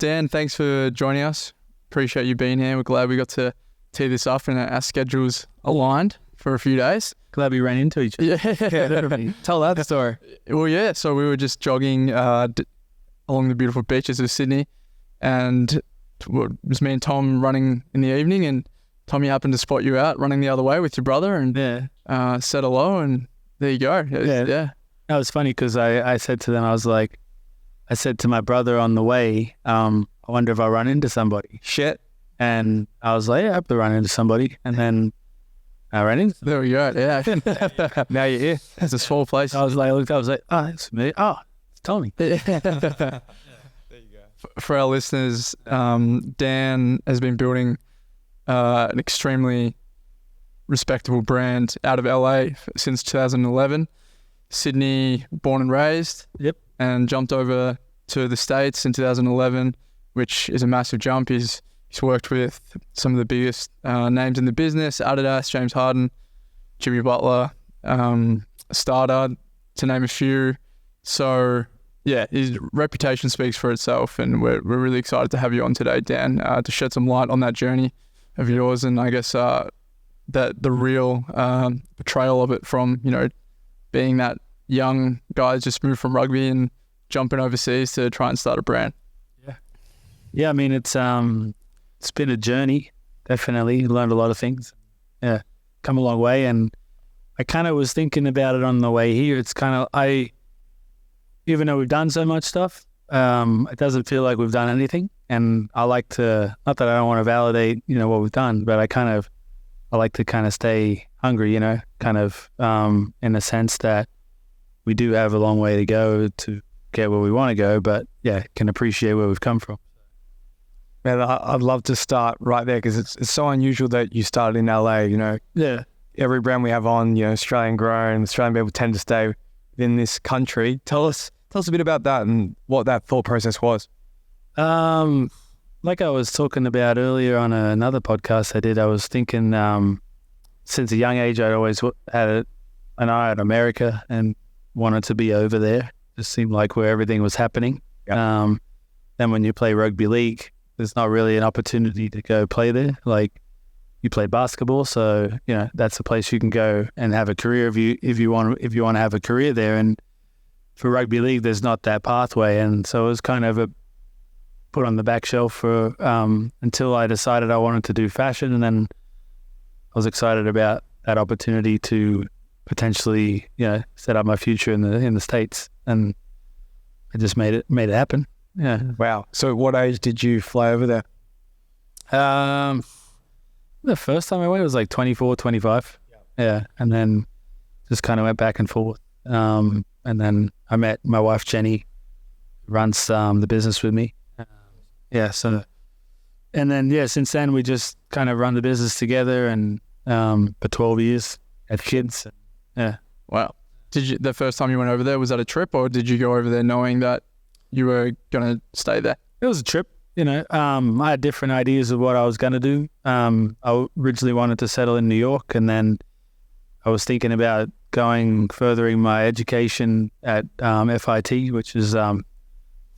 Dan, thanks for joining us. Appreciate you being here. We're glad we got to tee this up and our schedules aligned for a few days. Glad we ran into each other. Yeah. Tell that story. Well, yeah. So we were just jogging along the beautiful beaches of Sydney, and it was me and Tom running in the evening, and Tommy happened to spot you out running the other way with your brother, and said hello, and there you go. Yeah. That was funny because I said to them, I said to my brother on the way, I wonder if I run into somebody. Shit. And I was like, yeah, I have to run into somebody. And then I ran into There we go. Yeah. Now you're here. It's a small place. I was like, oh, it's me. Oh, it's Tommy. There you go. For our listeners, Dan has been building an extremely respectable brand out of LA since 2011. Sydney, born and raised. Yep. And jumped over to the States in 2011, which is a massive jump. He's worked with some of the biggest names in the business: Adidas, James Harden, Jimmy Butler, Starter, to name a few. So yeah, his reputation speaks for itself, and we're really excited to have you on today, Dan, to shed some light on that journey of yours, and I guess that the real portrayal of it from, being that young guys just moved from rugby and jumping overseas to try and start a brand. Yeah. I mean, it's been a journey. Definitely learned a lot of things. Yeah, come a long way. And I kind of was thinking about it on the way here. It's kind of, even though we've done so much stuff, it doesn't feel like we've done anything. And I like to, not that I don't want to validate, what we've done, but I like to kind of stay hungry, kind of in the sense that we do have a long way to go to get where we want to go, but yeah, can appreciate where we've come from. Man, I'd love to start right there because it's so unusual that you started in LA, Yeah. Every brand we have on, Australian grown, Australian people tend to stay within this country. Tell us a bit about that and what that thought process was. Like I was talking about earlier on another podcast I did, I was thinking since a young age I'd always had an eye on America and wanted to be over there. Just seemed like where everything was happening. Then when you play rugby league, there's not really an opportunity to go play there. Like you play basketball, so that's a place you can go and have a career if you want to have a career there. And for rugby league, there's not that pathway, and so it was kind of put on the back shelf for until I decided I wanted to do fashion, and then I was excited about that opportunity to potentially set up my future in the States, and I just made it happen. Yeah. Wow. So what age did you fly over there? The first time I went was like 24, 25. Yeah. And then just kind of went back and forth. And then I met my wife, Jenny, who runs the business with me. So, and then, since then we just kind of run the business together, and for 12 years, had kids. Yeah. Wow. The first time you went over there, was that a trip, or did you go over there knowing that you were going to stay there? It was a trip. I had different ideas of what I was going to do. I originally wanted to settle in New York, and then I was thinking about furthering my education at FIT, which is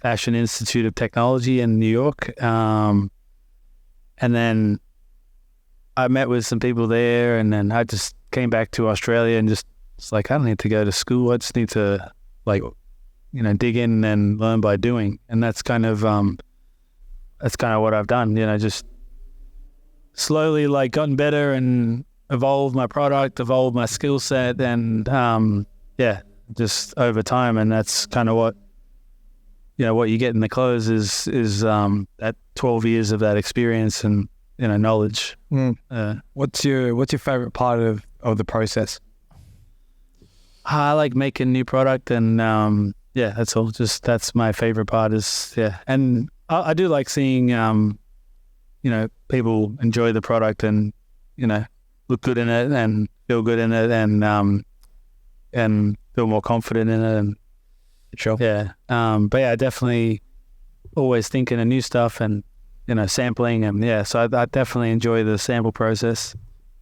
Fashion Institute of Technology in New York. And then I met with some people there, and then I just came back to Australia and just, it's like, I don't need to go to school. I just need to dig in and learn by doing. And that's kind of what I've done, just slowly gotten better and evolved my product, evolved my skill set, and just over time. And that's kind of what you get in the clothes is that 12 years of that experience and knowledge. What's your favorite part of the process? I like making new product, and that's all. Just that's my favorite part and I do like seeing people enjoy the product and look good in it and feel good in it and feel more confident in it. And sure. But definitely always thinking of new stuff and sampling, and so I definitely enjoy the sample process.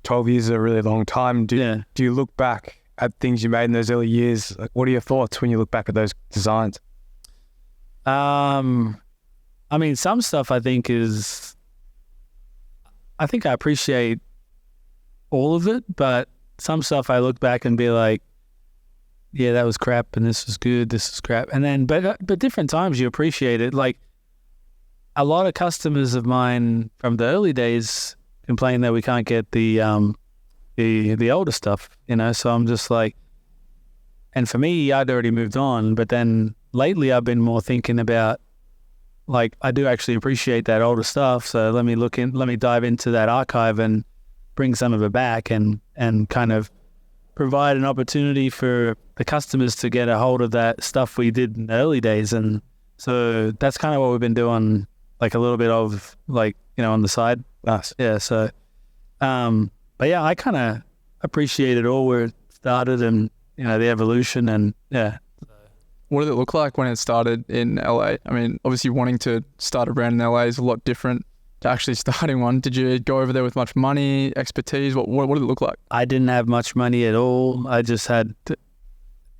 12 years is a really long time. Do you look back at things you made in those early years? What are your thoughts when you look back at those designs? I'm I mean, some stuff I think I appreciate all of it, but some stuff I look back and be like, yeah, that was crap, and this was good, this is crap. And then, but different times you appreciate it. Like, a lot of customers of mine from the early days complain that we can't get the older stuff, so I'm just like, and for me, I'd already moved on, but then lately I've been more thinking about, like, I do actually appreciate that older stuff, so let me dive into that archive and bring some of it back and kind of provide an opportunity for the customers to get a hold of that stuff we did in the early days. And so that's kind of what we've been doing, like a little bit of, like, on the side. Nice. Yeah, so, but yeah, I kind of appreciate it all where it started and, the evolution and, yeah. What did it look like when it started in LA? I mean, obviously wanting to start a brand in LA is a lot different to actually starting one. Did you go over there with much money, expertise? What did it look like? I didn't have much money at all. I just had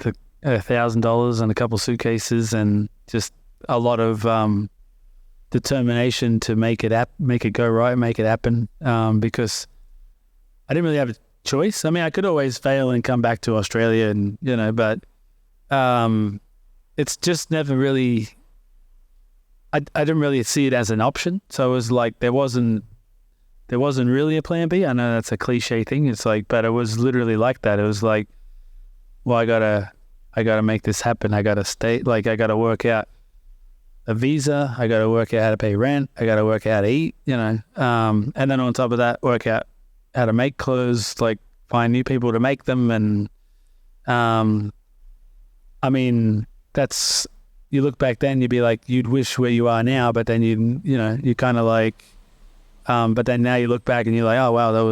$1,000 and a couple suitcases and just a lot of determination to make it go right, make it happen. Because I didn't really have a choice. I mean, I could always fail and come back to Australia, and but it's just never really. I didn't really see it as an option. So it was like there wasn't really a plan B. I know that's a cliche thing. It's like, but it was literally like that. It was like, well, I gotta make this happen. I gotta I gotta work out a visa. I gotta work out how to pay rent. I gotta work out how to eat. And then on top of that, work out how to make clothes. Like, find new people to make them. And I mean, that's. You look back then, you'd be like, you'd wish where you are now, but then you kind of like, but then now you look back and you're like, oh wow, that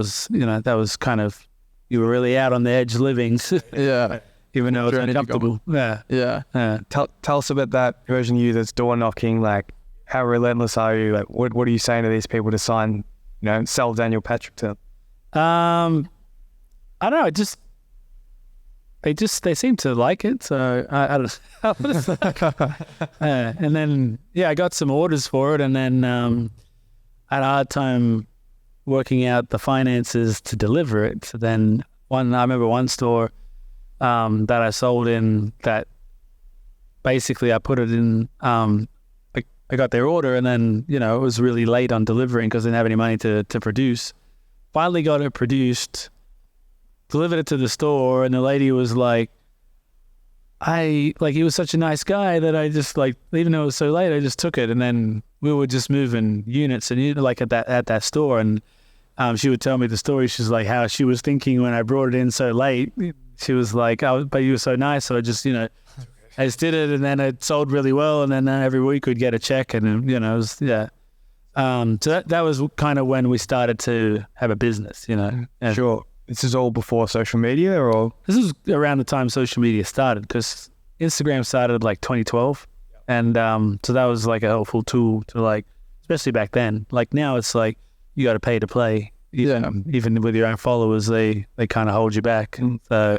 was kind of, you were really out on the edge living. Yeah. Even though it's uncomfortable. Yeah. Tell us about that version of you that's door knocking. Like, how relentless are you? Like, what are you saying to these people to sign, sell Daniel Patrick to them? I don't know. They seem to like it, so I don't know. And then, I got some orders for it, and then I had a hard time working out the finances to deliver it. So then I remember one store that I sold in that basically I put it in, I got their order, and then, it was really late on delivering because I didn't have any money to produce. Finally got it produced, delivered it to the store, and the lady was like, he was such a nice guy that I just, like, even though it was so late, I just took it. And then we were just moving units and like at that store. And she would tell me the story. She's like, how she was thinking when I brought it in so late. She was like, oh, but you were so nice. So I just, I just did it, and then it sold really well. And then every week we'd get a check, and, it was, yeah. So that was kind of when we started to have a business, Yeah. Sure. This is all before social media, or? This is around the time social media started, because Instagram started like 2012. And so that was like a helpful tool to, like, especially back then. Like, now it's like you got to pay to play. Even with your own followers, they kind of hold you back. So,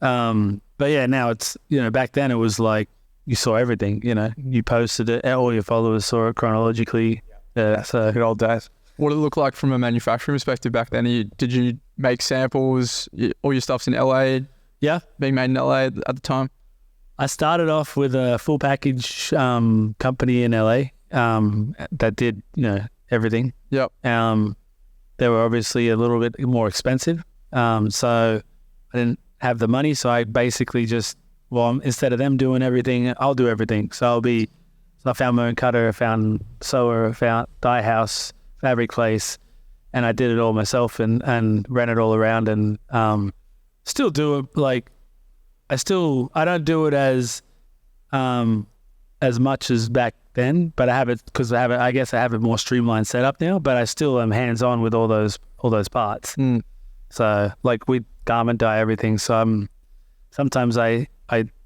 but yeah, now it's, back then it was like you saw everything, you posted it, all your followers saw it chronologically. So good old days. What did it look like from a manufacturing perspective back then? Did you make samples? All your stuff's in LA? Yeah. Being made in LA at the time? I started off with a full package company in LA that did, everything. Yep. They were obviously a little bit more expensive. So I didn't have the money. So I basically just, instead of them doing everything, I'll do everything. So I found my own cutter, I found sewer, I found dye house, fabric place, and I did it all myself and ran it all around, and still do it. Like, I don't do it as much as back then, but I have it because I guess I have a more streamlined setup now, but I still am hands on with all those parts. So, like, we garment dye everything. So sometimes I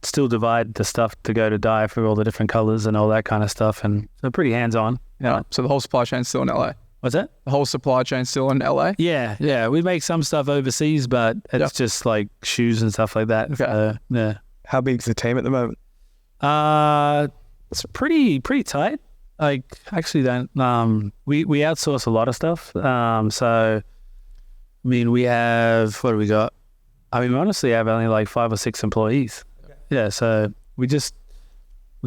still divide the stuff to go to dye for all the different colors and all that kind of stuff, and so pretty hands on. Yeah. So the whole supply chain's still in LA. What's that? The whole supply chain's still in LA? Yeah. We make some stuff overseas, but it's just like shoes and stuff like that. Okay. Yeah. How big's the team at the moment? It's pretty tight. like actually don't. We outsource a lot of stuff. So I mean, we have, what do we got? I mean, we honestly have only like 5 or 6 employees. Okay. Yeah, so we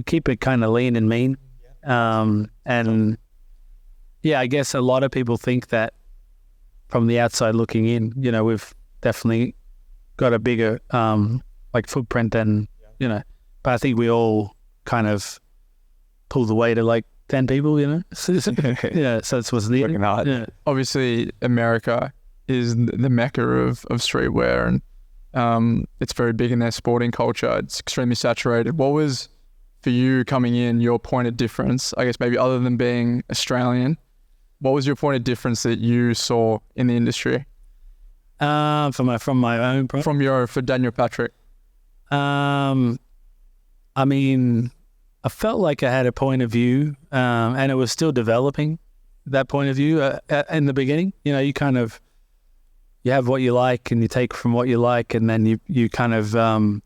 keep it kind of lean and mean. And yeah, I guess a lot of people think that from the outside looking in, you know, we've definitely got a bigger like footprint than, you know, but I think we all kind of pull the weight of like 10 people, you know. Yeah, so it's what's needed. Yeah. Obviously, America is the mecca of streetwear, and it's very big in their sporting culture. It's extremely saturated. What was, for you coming in, your point of difference, I guess maybe other than being Australian, what was your point of difference that you saw in the industry? From my own product? For Daniel Patrick. I mean, I felt like I had a point of view, and it was still developing that point of view in the beginning. You know, you have what you like and you take from what you like, and then you kind of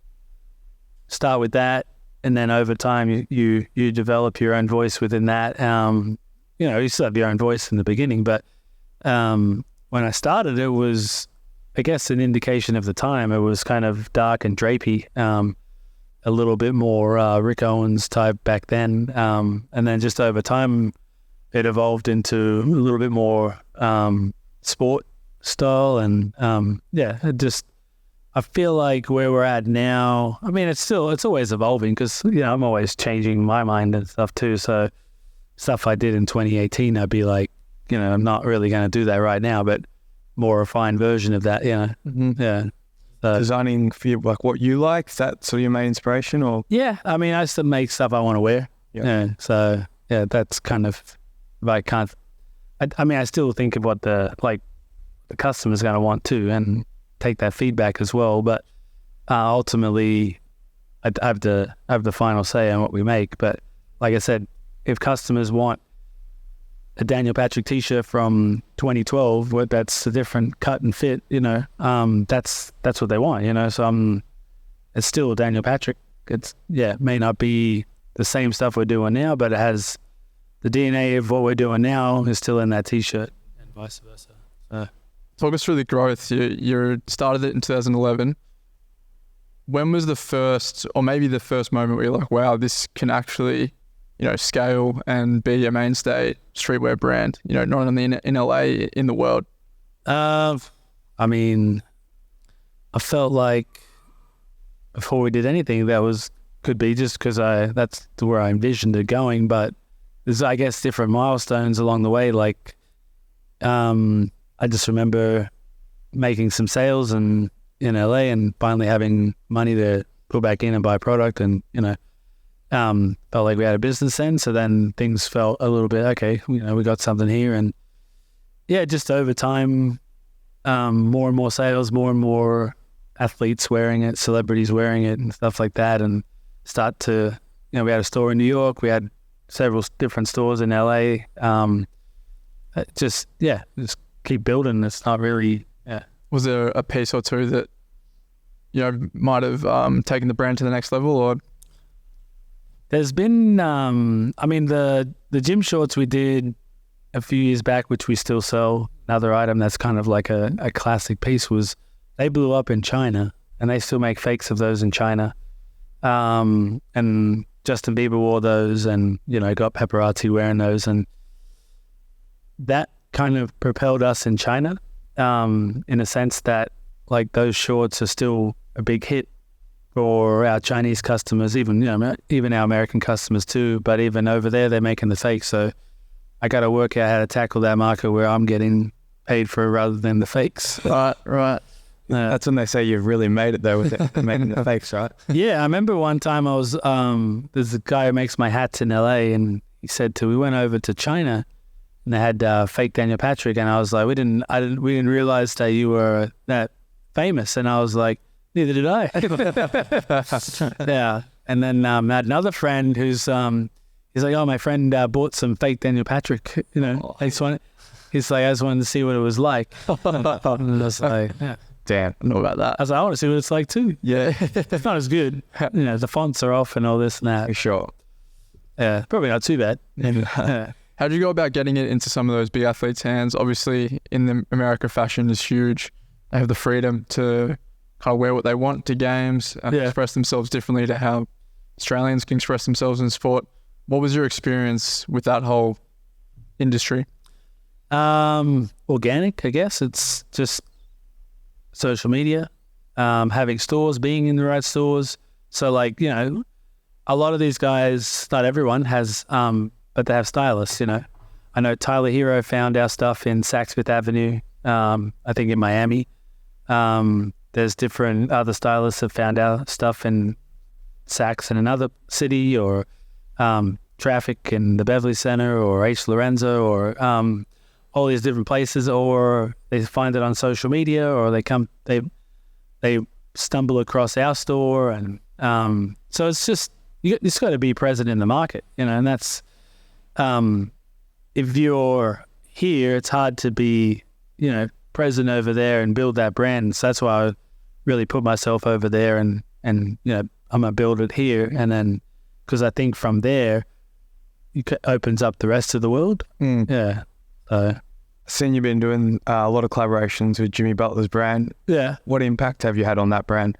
start with that, and then over time you develop your own voice within that. You know, you still have your own voice in the beginning, but when I started, it was, I guess, an indication of the time. It was kind of dark and drapey, a little bit more Rick Owens type back then, and then just over time it evolved into a little bit more sport style, and I feel like where we're at now, I mean, it's always evolving, because, you know, I'm always changing my mind and stuff too. So stuff I did in 2018, I'd be like, you know, I'm not really going to do that right now, but more refined version of that, you know. Mm-hmm. Yeah. Designing for you, like what you like, is that sort of your main inspiration? Or yeah, I mean, I still make stuff I want to wear. Yeah. So yeah, that's kind of, if I can't, I mean, I still think of what the customer's going to want too, and take that feedback as well. But ultimately, I have the final say on what we make. But like I said, if customers want a Daniel Patrick t-shirt from 2012, that's a different cut and fit, you know, that's what they want, you know. So it's still Daniel Patrick. It's, yeah, it may not be the same stuff we're doing now, but it has the DNA of what we're doing now is still in that t-shirt, and vice versa. Talk us through the growth. You started it in 2011. When was the first, or maybe the first moment where you're like, wow, this can actually, you know, scale and be a mainstay streetwear brand, you know, not only in LA, in the world? I mean, I felt like before we did anything, could be just because that's where I envisioned it going. But there's, I guess, different milestones along the way. Like, I just remember making some sales in LA and finally having money to put back in and buy product, and, you know, felt like we had a business then. So then things felt a little bit, okay, you know, we got something here. And yeah, just over time, more and more sales, more and more athletes wearing it, celebrities wearing it and stuff like that. And start to, you know, we had a store in New York, we had several different stores in LA. Just keep building. It's not really, yeah. Was there a piece or two that, you know, might have taken the brand to the next level? Or there's been, I mean, the gym shorts we did a few years back, which we still sell. Another item that's kind of like a classic piece was they blew up in China, and they still make fakes of those in China. And Justin Bieber wore those, and, you know, got paparazzi wearing those, and that kind of propelled us in China, in a sense that, like, those shorts are still a big hit for our Chinese customers, even, you know, even our American customers too. But even over there, they're making the fakes. So I got to work out how to tackle that market where I'm getting paid for rather than the fakes. Right. That's when they say you've really made it, though, with it, making the fakes, right? Yeah, I remember one time I was, there's a guy who makes my hats in LA, and he said we went over to China, and they had fake Daniel Patrick, and I was like, we didn't realize that you were that famous, and I was like, neither did I. Yeah, and then I had another friend who's he's like, oh, my friend bought some fake Daniel Patrick, you know. He's like, I just wanted to see what it was like. And I was like, yeah. Damn, I don't know about that. I was like, I want to see what it's like too. Yeah. It's not as good. You know, the fonts are off and all this and that. For sure. Yeah, probably not too bad. Yeah. How do you go about getting it into some of those big athletes' hands? Obviously, in the America, fashion is huge. They have the freedom to kind of wear what they want to games, express themselves differently to how Australians can express themselves in sport. What was your experience with that whole industry? Organic, I guess. It's just social media, having stores, being in the right stores. So, like, you know, a lot of these guys, not everyone has, but they have stylists, you know. I know Tyler Hero found our stuff in Saks Fifth Avenue, I think in Miami. There's different other stylists have found our stuff in Saks in another city, or Traffic in the Beverly Center, or H. Lorenzo, or all these different places, or they find it on social media, or they stumble across our store, and so it's just you just got to be present in the market, you know. And that's if you're here, it's hard to be, you know, present over there and build that brand. So that's why I really put myself over there, and you know, I'm gonna build it here, and then because I think from there it opens up the rest of the world. Yeah. I've seen you've been doing a lot of collaborations with Jimmy Butler's brand. Yeah. What impact have you had on that brand?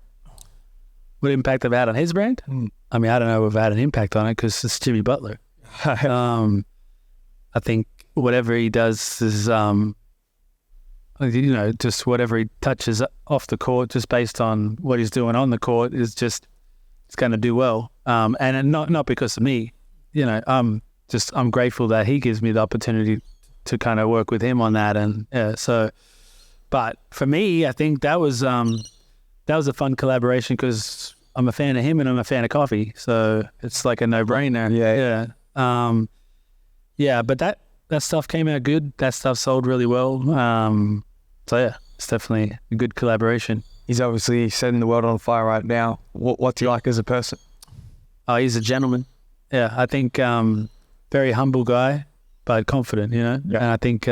What impact I've had on his brand? I mean, I don't know if I've had an impact on it because it's Jimmy Butler. I think whatever he does is, you know, just whatever he touches off the court, just based on what he's doing on the court, is just, it's going to do well. And not because of me, you know, I'm grateful that he gives me the opportunity to kind of work with him on that. And yeah, so, but for me, I think that was a fun collaboration because I'm a fan of him and I'm a fan of coffee. So it's like a no-brainer. Yeah. Yeah, but that stuff came out good. That stuff sold really well. So yeah, it's definitely a good collaboration. He's obviously setting the world on fire right now. What's he like as a person? Oh, he's a gentleman. Yeah, I think very humble guy, but confident, you know. Yeah. And I think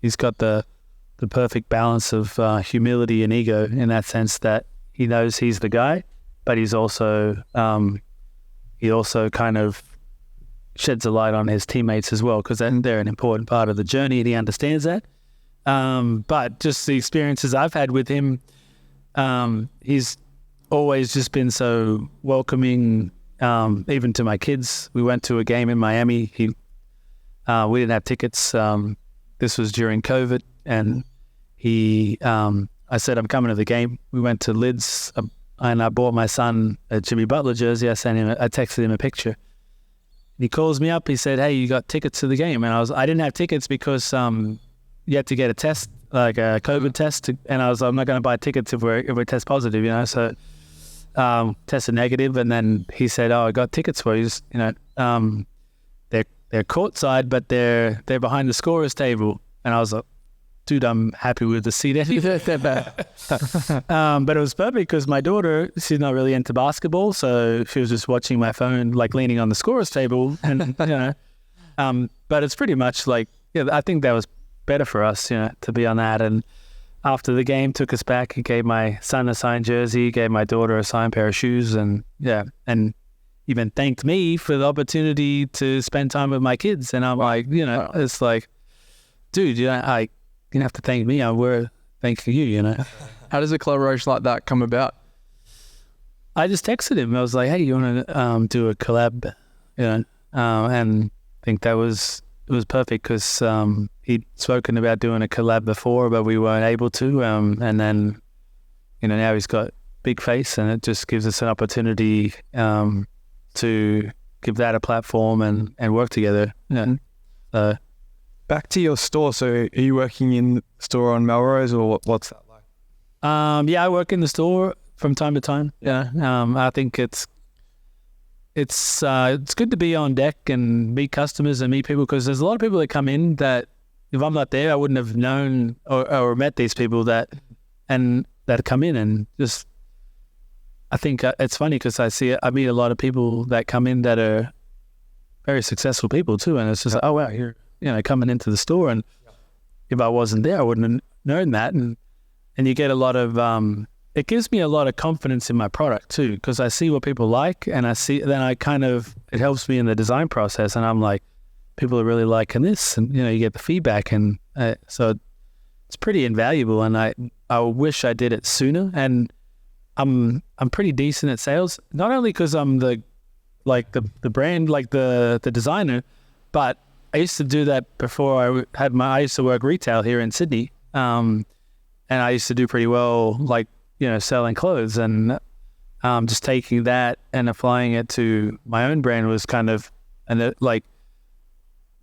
he's got the perfect balance of humility and ego, in that sense that he knows he's the guy, but he's also he also kind of sheds a light on his teammates as well, because they're an important part of the journey, and he understands that. But just the experiences I've had with him, he's always just been so welcoming, even to my kids. We went to a game in Miami. We didn't have tickets. This was during COVID, and I said, I'm coming to the game. We went to Lids, and I bought my son a Jimmy Butler jersey. I texted him a picture. He calls me up. He said, "Hey, you got tickets to the game?" And I didn't have tickets because you had to get a test, like a COVID test, and I'm not going to buy tickets if we test positive, you know. So tested negative, and then he said, "Oh, I got tickets for you. You know, they're courtside, but they're behind the scorer's table." And I was like, "Dude, I'm happy with the seat anyway." But it was perfect because my daughter, she's not really into basketball, so she was just watching my phone, like leaning on the scorer's table, and you know. But it's pretty much like, yeah, I think that was better for us, you know, to be on that. And after the game, took us back. He gave my son a signed jersey, gave my daughter a signed pair of shoes, and yeah, and even thanked me for the opportunity to spend time with my kids. And I'm like, you know, it's like, dude, you know, you didn't have to thank me. We're thanking you, you know. How does a collaboration like that come about? I just texted him. I was like, "Hey, you want to do a collab?" You know, and I think it was perfect because he'd spoken about doing a collab before, but we weren't able to. And then, you know, now he's got big face, and it just gives us an opportunity to give that a platform and work together. You know? Back to your store. So are you working in the store on Melrose, or what's that like? Yeah, I work in the store from time to time. Yeah. I think it's good to be on deck and meet customers and meet people, because there's a lot of people that come in that if I'm not there, I wouldn't have known or met these people that come in, and just, I think it's funny because I meet a lot of people that come in that are very successful people too. And it's just like, oh wow, you're, you know, coming into the store, and if I wasn't there, I wouldn't have known that. And you get a lot of it gives me a lot of confidence in my product too, because I see what people like, and it helps me in the design process, and I'm like, people are really liking this, and you get the feedback, and so it's pretty invaluable. And I wish I did it sooner. And I'm pretty decent at sales, not only because I'm the brand, like the designer, but I used to do that before I used to work retail here in Sydney, and I used to do pretty well, selling clothes, and just taking that and applying it to my own brand was kind of,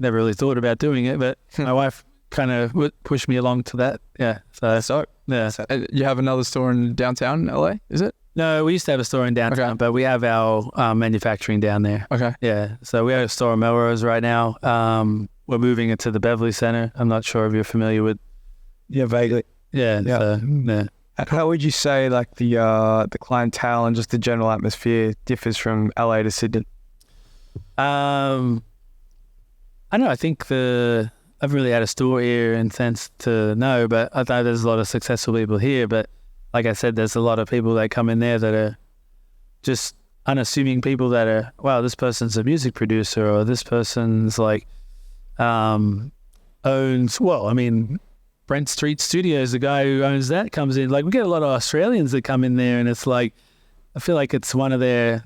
never really thought about doing it, but my wife kind of pushed me along to that. Yeah. So yeah. You have another store in downtown LA, is it? No, we used to have a store in downtown, but we have our manufacturing down there. Okay. Yeah. So we have a store in Melrose right now. We're moving it to the Beverly Center. I'm not sure if you're familiar with. Yeah, vaguely. Yeah. Yeah. So, yeah. How would you say the clientele and just the general atmosphere differs from LA to Sydney? I don't know. I think I've really had a store here in sense to know, but I know there's a lot of successful people here. But like I said, there's a lot of people that come in there that are just unassuming people that are, wow, this person's a music producer, or this person's Brent Street Studios, the guy who owns that comes in. We get a lot of Australians that come in there, and it's I feel like it's one of their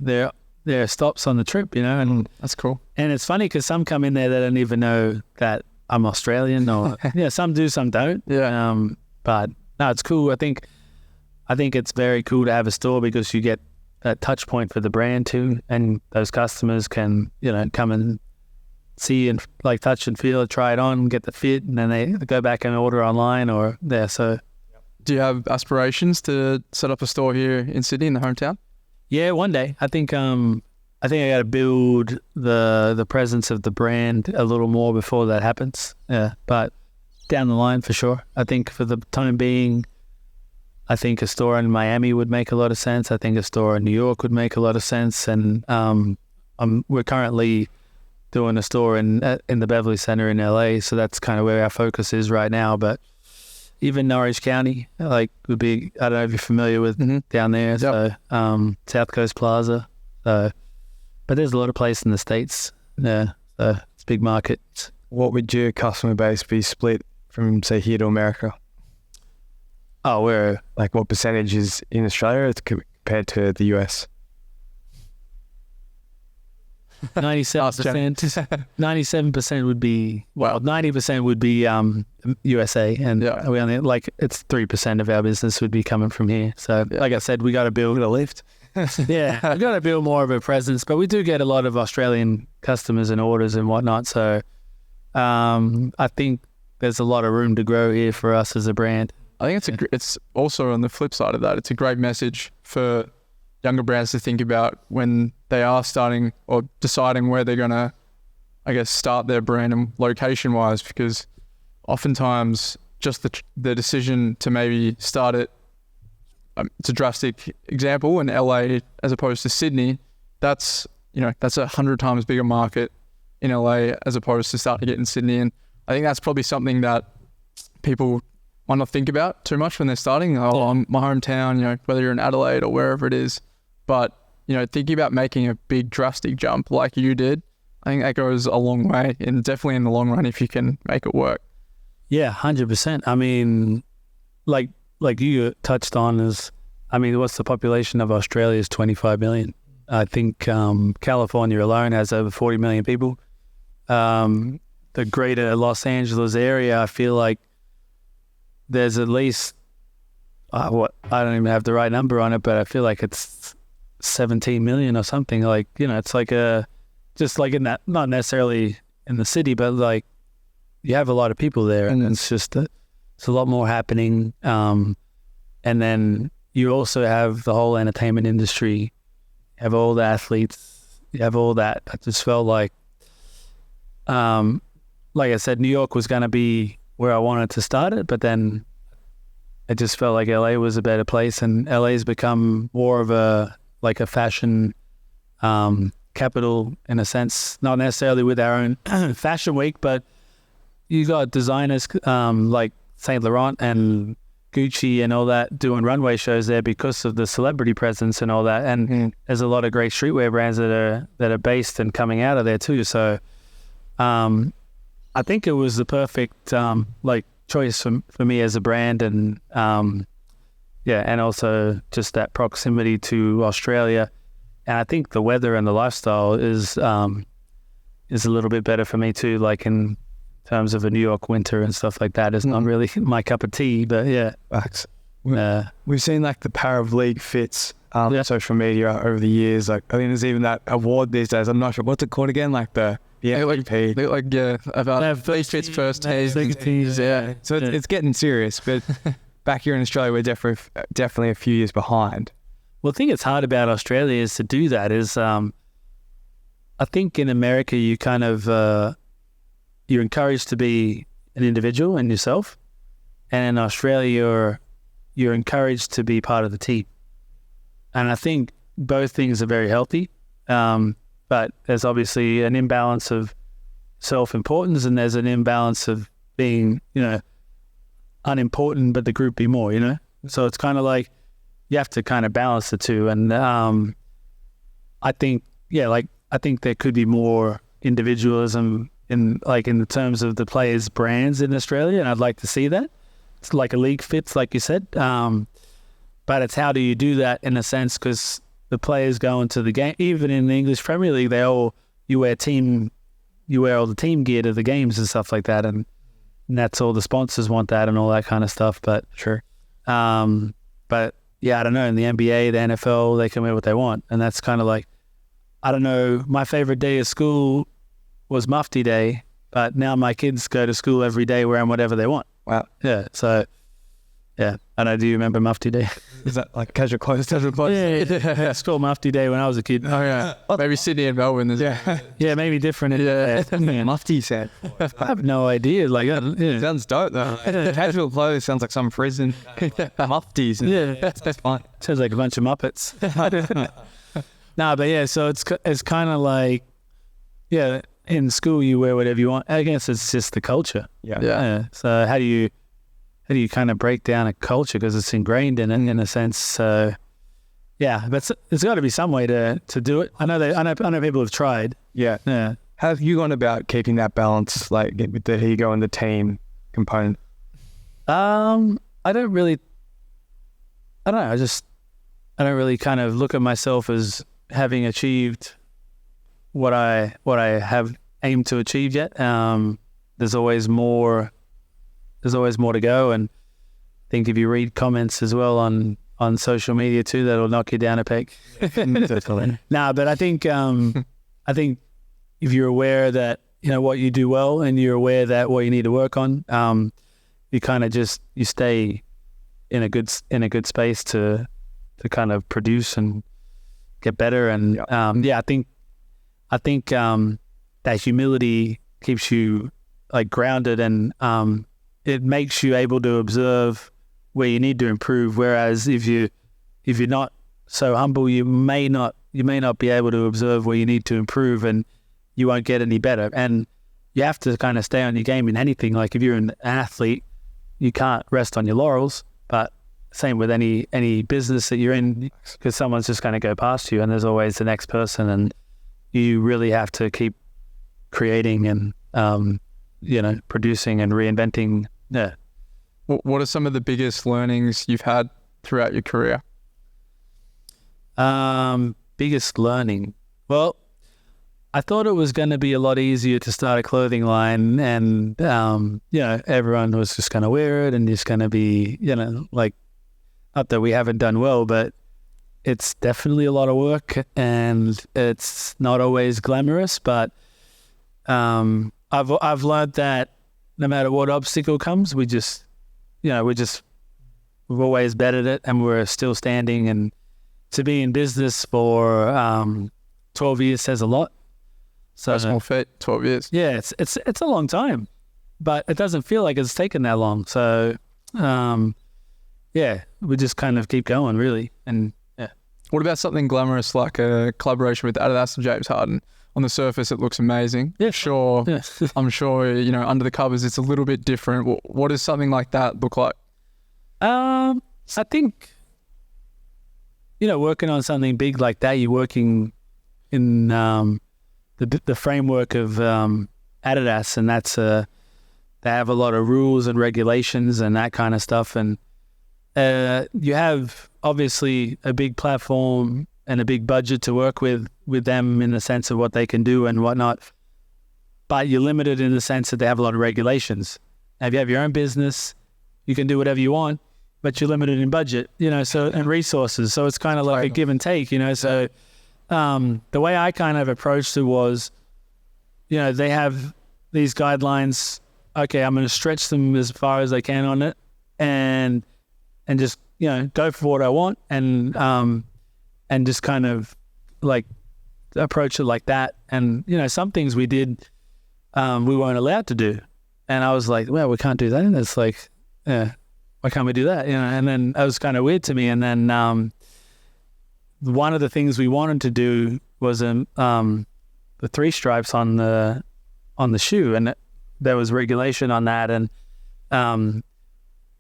stops on the trip, and That's cool. and it's funny because some come in there that don't even know that I'm Australian, or some do, some don't. Yeah. But no, it's cool. I think it's very cool to have a store because you get that touch point for the brand too, and those customers can come and see and touch and feel it, try it on, get the fit, and then they go back and order online or there. So, do you have aspirations to set up a store here in Sydney, in the hometown? yeah, one day. I think I got to build the presence of the brand a little more before that happens. Yeah, but down the line for sure. I think for the time being, I think a store in Miami would make a lot of sense. I think a store in New York would make a lot of sense. And we're currently doing a store in the Beverly Center in LA, so that's kind of where our focus is right now. But even Norwich County, would be, I don't know if you're familiar with down there. Yep. So South Coast Plaza. So, but there's a lot of places in the States. Yeah, so it's a big market. What would your customer base be split from, say, here to America? Oh, we're What percentage is in Australia compared to the US? 97%. 97% would be, 90% would be USA, and we only it's 3% of our business would be coming from here. So, like I said, we got to build a lift. Yeah, we got to build more of a presence, but we do get a lot of Australian customers and orders and whatnot. So, I think there's a lot of room to grow here for us as a brand. I think it's also on the flip side of that. It's a great message for younger brands to think about when they are starting or deciding where they're going to, start their brand and location-wise, because oftentimes just the decision to maybe start it, it's a drastic example, in LA as opposed to Sydney, that's 100 times bigger market in LA as opposed to starting it in Sydney. And I think that's probably something that people might not think about too much when they're starting. My hometown, whether you're in Adelaide or wherever it is. But, thinking about making a big drastic jump like you did, I think that goes a long way, and definitely in the long run if you can make it work. Yeah, 100%. I mean, like you touched on what's the population of Australia is 25 million. I think California alone has over 40 million people. The greater Los Angeles area, I feel like there's at least, I don't even have the right number on it, but I feel like it's 17 million or something. It's just in that, not necessarily in the city, but you have a lot of people there, and it's just, it's a lot more happening. And then you also have the whole entertainment industry, you have all the athletes, you have all that. I just felt like I said, New York was going to be where I wanted to start it, but then it just felt like LA was a better place, and LA's become more of a fashion capital in a sense, not necessarily with our own fashion week, but you got designers like Saint Laurent and Gucci and all that doing runway shows there because of the celebrity presence and all that. And there's a lot of great streetwear brands that are based and coming out of there too. So I think it was the perfect like choice for me as a brand, and and also just that proximity to Australia. And I think the weather and the lifestyle is a little bit better for me too, like in terms of a New York winter and stuff like that. It's not really my cup of tea, but yeah. Facts. We've seen like the Power of League fits on social media over the years. Like, I think there's even that award these days. I'm not sure what's it called again. Like the MVP. About league fits first teams. Yeah. So it's getting serious. But back here in Australia, we're definitely a few years behind. Well, the thing that's hard about Australia is to do that is, I think in America you kind of you're encouraged to be an individual and yourself, and in Australia you're encouraged to be part of the team. And I think both things are very healthy, but there's obviously an imbalance of self-importance, and there's an imbalance of being, unimportant, but the group be more, So it's kind of like you have to kind of balance the two. And I think there could be more individualism in the terms of the players' brands in Australia, and I'd like to see that. It's like a league fits, like you said. But it's how do you do that in a sense, because the players go into the game, even in the English Premier League, you wear all the team gear to the games and stuff like that, and that's all the sponsors want that and all that kind of stuff. But sure. But yeah, I don't know. In the NBA, the NFL, they can wear what they want, and that's kind of like, I don't know. My favorite day of school was Mufti Day, but now my kids go to school every day wearing whatever they want. Wow. Yeah. So, yeah. I know. Do you remember Mufti Day? Is that like casual clothes? Yeah. It's called Mufti Day when I was a kid. Oh yeah. Maybe Sydney and Melbourne. Yeah, maybe different. Mufti said. I have no idea. Like, sounds dope though. Casual clothes sounds like some prison. Muftis. Yeah, that's fine. Sounds like a bunch of Muppets. Nah, but yeah. So it's kind of like, yeah. In school, you wear whatever you want. I guess it's just the culture. Yeah. So how do you kind of break down a culture, because it's ingrained in it in a sense? So yeah, but there's got to be some way to do it. I know people have tried. Yeah. How have you gone about keeping that balance, like with the ego and the team component? I don't really kind of look at myself as having achieved what I have aimed to achieve yet. There's always more to go, and I think if you read comments as well on social media too, that'll knock you down a peg. Nah, but I think if you're aware that what you do well, and you're aware that what you need to work on, you kind of you stay in a good space to kind of produce and get better. And I think that humility keeps you like grounded, and it makes you able to observe where you need to improve. Whereas if you're not so humble, you may not be able to observe where you need to improve, and you won't get any better. And you have to kind of stay on your game in anything. Like if you're an athlete, you can't rest on your laurels. But same with any business that you're in, because someone's just going to go past you, and there's always the next person, and you really have to keep creating and, producing and reinventing. Yeah. What are some of the biggest learnings you've had throughout your career? Biggest learning? Well, I thought it was going to be a lot easier to start a clothing line, and, everyone was just going to wear it, and it's going to be, like, not that we haven't done well, but it's definitely a lot of work, and it's not always glamorous. But I've learned that no matter what obstacle comes, we've always bettered it, and we're still standing. And to be in business for 12 years says a lot. So small feat, 12 years. Yeah, it's a long time, but it doesn't feel like it's taken that long. So we just kind of keep going, really. And what about something glamorous like a collaboration with Adidas and James Harden? On the surface, it looks amazing. Yeah, sure. Yeah. I'm sure, under the covers, it's a little bit different. What does something like that look like? I think, working on something big like that, you're working in the framework of Adidas, and that's they have a lot of rules and regulations and that kind of stuff. And you have obviously a big platform and a big budget to work with them in the sense of what they can do and whatnot. But you're limited in the sense that they have a lot of regulations. Now, if you have your own business, you can do whatever you want, but you're limited in budget, and resources. So it's kind of like a give and take, So the way I kind of approached it was, they have these guidelines. Okay, I'm going to stretch them as far as I can on it, and just go for what I want, and just kind of like approach it like that. And some things we did, we weren't allowed to do, and I was like, well, we can't do that. And it's like, why can't we do that? And then it was kind of weird to me. And then one of the things we wanted to do was the 3 stripes on the shoe, and there was regulation on that. And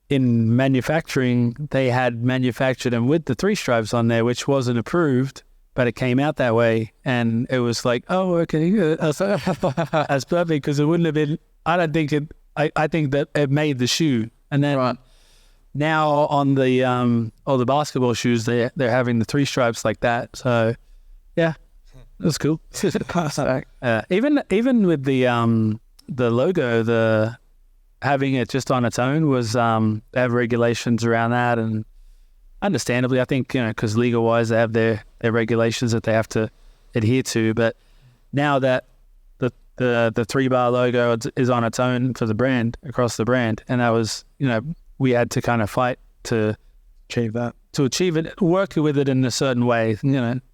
in manufacturing, they had manufactured them with the 3 stripes on there, which wasn't approved, but it came out that way. And it was like, oh, okay, good. That's perfect, because it wouldn't have been, I don't think it, I think that it made the shoe. And then now on the all the basketball shoes, they're having the 3 stripes like that. So yeah, that's cool. Even with the logo, having it just on its own was they have regulations around that, and understandably, I think because legal wise they have their regulations that they have to adhere to. But now that the 3-bar logo is on its own for the brand, across the brand, and that was we had to kind of fight to achieve that, work with it in a certain way,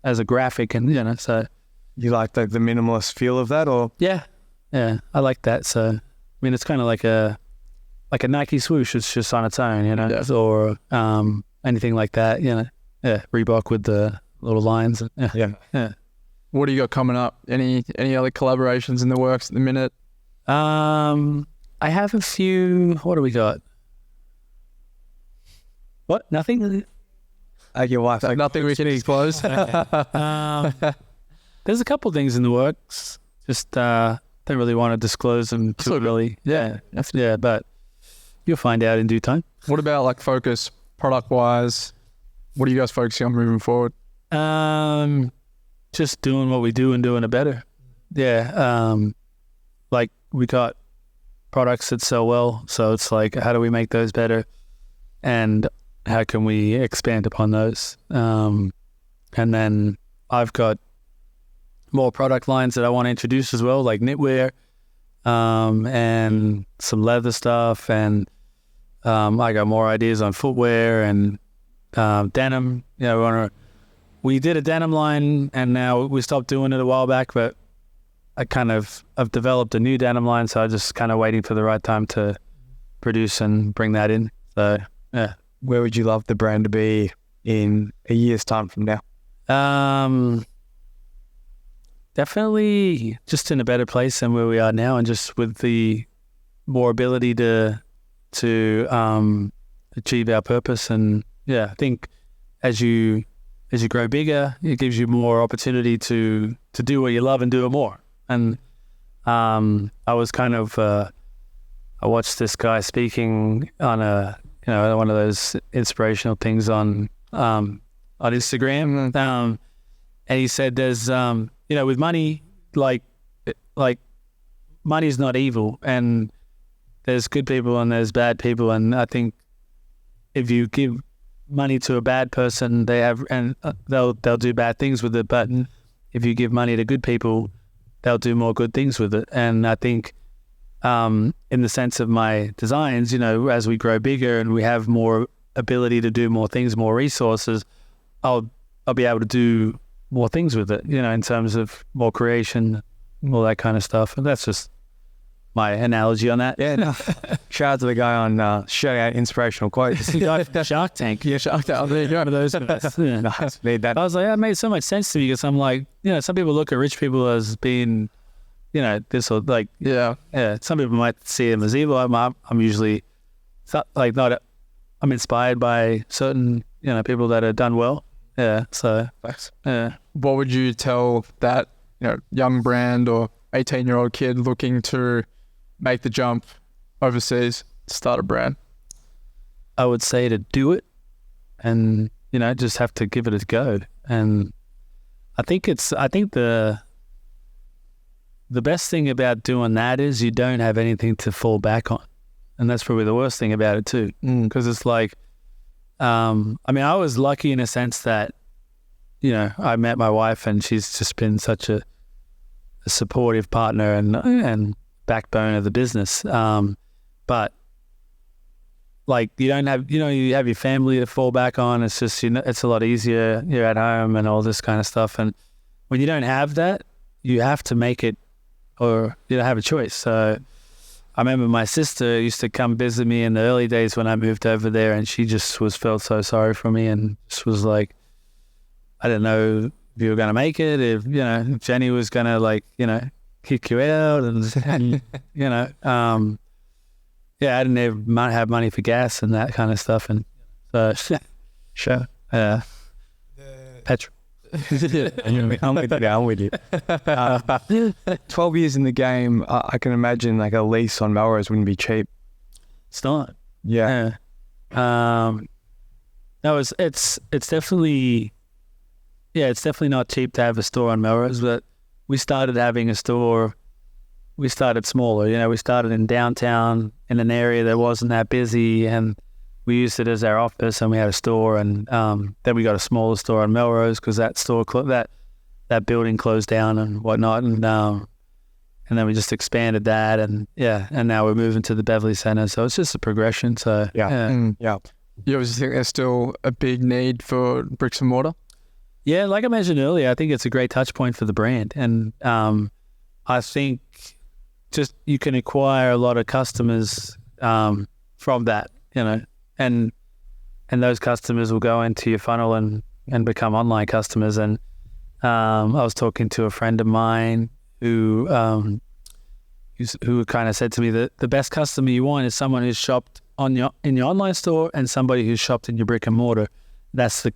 as a graphic, and so. You like the minimalist feel of that, or? Yeah, I like that. So, I mean, it's kind of like a Nike swoosh. It's just on its own, or anything like that, Yeah, Reebok with the little lines. Yeah. What do you got coming up? Any other collaborations in the works at the minute? I have a few. What do we got? What? Nothing? Your wife. Nothing we can disclose. There's a couple things in the works. Just don't really want to disclose them too early. Yeah, but you'll find out in due time. What about like focus product wise? What are you guys focusing on moving forward? Just doing what we do and doing it better. Yeah. Like we got products that sell well, so it's like, how do we make those better, and how can we expand upon those? And then I've got more product lines that I want to introduce as well, like knitwear, and some leather stuff, and I got more ideas on footwear and denim. We did a denim line, and now we stopped doing it a while back, but I've developed a new denim line, so I'm just kind of waiting for the right time to produce and bring that in. So yeah. Where would you love the brand to be in a year's time from now? Definitely just in a better place than where we are now, and just with the more ability to achieve our purpose. And yeah, I think as you grow bigger, it gives you more opportunity to do what you love and do it more. And I was kind of I watched this guy speaking on one of those inspirational things on Instagram, and he said there's with money, like money's not evil, and there's good people and there's bad people, and I think if you give money to a bad person, they'll do bad things with it, but if you give money to good people, they'll do more good things with it. And I think in the sense of my designs, as we grow bigger and we have more ability to do more things, more resources, I'll be able to do more things with it, in terms of more creation, all that kind of stuff. And that's just my analogy on that. Yeah, no. Shout out to the guy on showing out inspirational quotes. Shark Tank. Yeah, Shark Tank. There you go. One of those. Yeah. Nice. Need that. I was like, that made so much sense to me, because I'm like, some people look at rich people as being, this or like, yeah. Some people might see them as evil. I'm usually not I'm inspired by certain, people that have done well. Yeah. So, yeah. What would you tell that, young brand or 18-year-old kid looking to make the jump overseas to start a brand? I would say to do it and, just have to give it a go. And I think the best thing about doing that is you don't have anything to fall back on. And that's probably the worst thing about it too. Because it's like, I was lucky in a sense that, I met my wife and she's just been such a supportive partner and backbone of the business. But like you don't have, you have your family to fall back on. It's just, it's a lot easier. You're at home and all this kind of stuff. And when you don't have that, you have to make it, or you don't have a choice. So I remember my sister used to come visit me in the early days when I moved over there, and she just felt so sorry for me and just was like, I didn't know if you were going to make it, if Jenny was going to kick you out, and I didn't have money for gas and that kind of stuff, and so Sure. petrol. I'm with you. 12 years in the game, I can imagine like a lease on Melrose wouldn't be cheap. It's not. Yeah. No, it's definitely, it's definitely not cheap to have a store on Melrose, but we started having a store. We started smaller, we started in downtown in an area that wasn't that busy, and we used it as our office, and we had a store, and then we got a smaller store on Melrose because that store, that building closed down and whatnot, and then we just expanded that, and now we're moving to the Beverly Center, so it's just a progression. So Yeah. You obviously think there's still a big need for bricks and mortar? Yeah, like I mentioned earlier, I think it's a great touch point for the brand, and I think just you can acquire a lot of customers from that, and those customers will go into your funnel and become online customers. And I was talking to a friend of mine who kind of said to me that the best customer you want is someone who's shopped in your online store and somebody who's shopped in your brick and mortar. That's the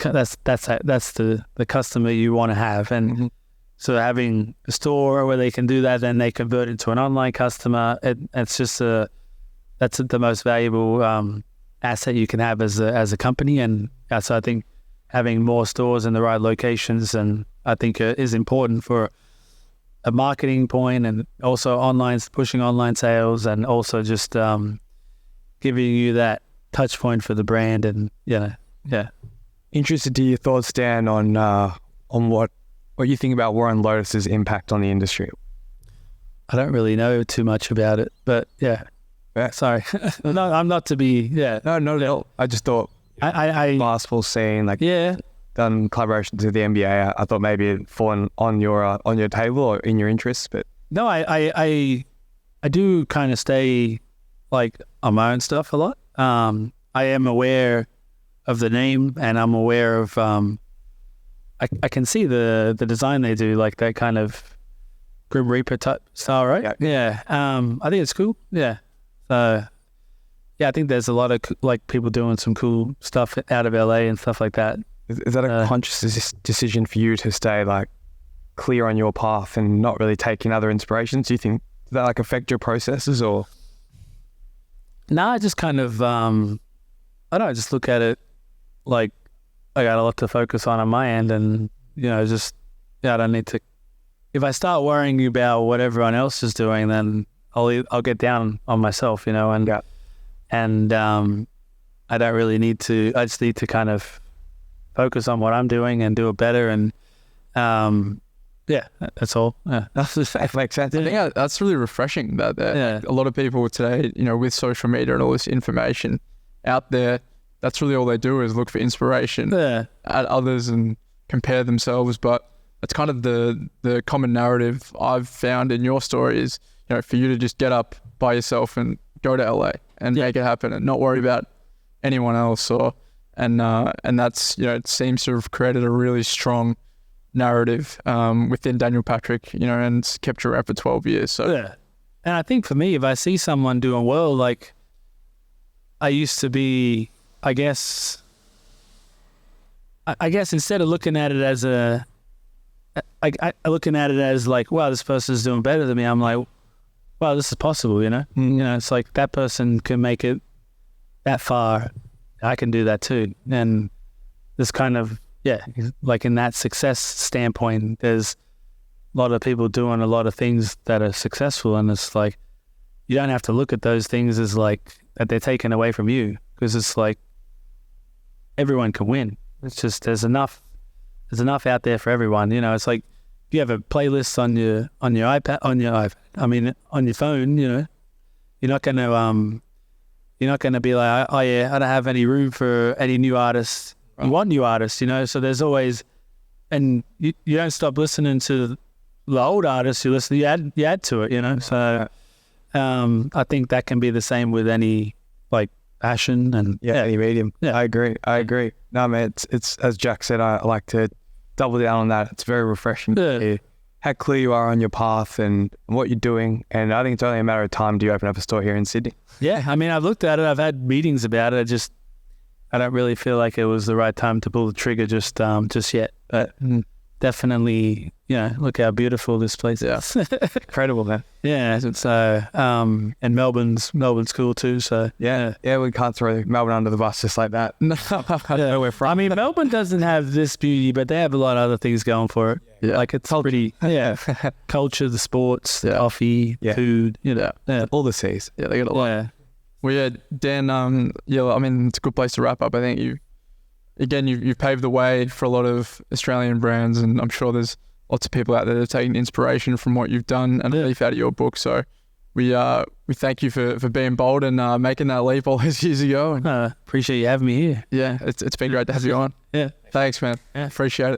customer you want to have. And so having a store where they can do that, then they convert into an online customer. It's just that's the most valuable asset you can have as a company. And so I think having more stores in the right locations, and I think is important for a marketing point, and also pushing online sales, and also just giving you that touch point for the brand. And Interested to your thoughts, Dan, on what you think about Warren Lotus's impact on the industry. I don't really know too much about it, but sorry. No, I'm not to be, No, not at all. I just thought I basketball scene, done collaborations with the NBA. I thought maybe it'd fallen on your table or in your interests, but no, I do kind of stay like on my own stuff a lot. I am aware of the name, and I'm aware of I can see the design they do, like that kind of Grim Reaper type style, right? Yeah. I think it's cool. Yeah. So I think there's a lot of people doing some cool stuff out of LA and stuff like that. Is that a conscious decision for you to stay clear on your path and not really take in other inspirations? Do you think that affect your processes, or? No, I just kind of I don't know, I just look at it like I got a lot to focus on my end, and I don't need to. If I start worrying about what everyone else is doing, then I'll get down on myself, and I don't really need to. I just need to kind of focus on what I'm doing and do it better, and that's all. Yeah, that makes sense. I think that's really refreshing. That a lot of people today, with social media and all this information out there, that's really all they do is look for inspiration at others and compare themselves. But that's kind of the common narrative I've found in your story is, for you to just get up by yourself and go to LA and make it happen and not worry about anyone else, and that's, it seems to have created a really strong narrative within Daniel Patrick, and kept you around for 12 years. So and I think for me, if I see someone doing well, like I used to be I guess instead of looking at it as looking at it as like, wow, this person's doing better than me, I'm like, wow, this is possible, you know? You know, it's like that person can make it that far. I can do that too. And this kind of, like in that success standpoint, there's a lot of people doing a lot of things that are successful. And it's like, you don't have to look at those things as like that they're taken away from you, because it's like everyone can win. It's just there's enough out there for everyone. You know, it's like if you have a playlist on your iPad, on your phone. You know, you're not gonna be like, oh yeah, I don't have any room for any new artists. Right. You want new artists, you know. So there's always, and you don't stop listening to the old artists. You add to it, you know. So I think that can be the same with any like passion and any medium. Yeah, I agree. No, man, it's as Jack said, I like to double down on that. It's very refreshing to hear how clear you are on your path and what you're doing. And I think it's only a matter of time do you open up a store here in Sydney. Yeah, I mean, I've looked at it. I've had meetings about it. I don't really feel like it was the right time to pull the trigger just yet. But definitely, you know, look how beautiful this place is. Incredible, man. Yeah. So, and Melbourne's cool too. So yeah, we can't throw Melbourne under the bus just like that. No, where we're from. I mean, Melbourne doesn't have this beauty, but they have a lot of other things going for it. Yeah. Like it's pretty, culture, the sports, the coffee, food, you know, all the C's. Yeah, they got a lot. Yeah. Well, yeah, Dan, I mean, it's a good place to wrap up. I think you've paved the way for a lot of Australian brands, and I'm sure there's lots of people out there that are taking inspiration from what you've done and leaf out of your book. So we thank you for being bold and making that leap all those years ago. And, appreciate you having me here. Yeah, it's been great to have you on. Yeah. Thanks, man. Yeah. Appreciate it.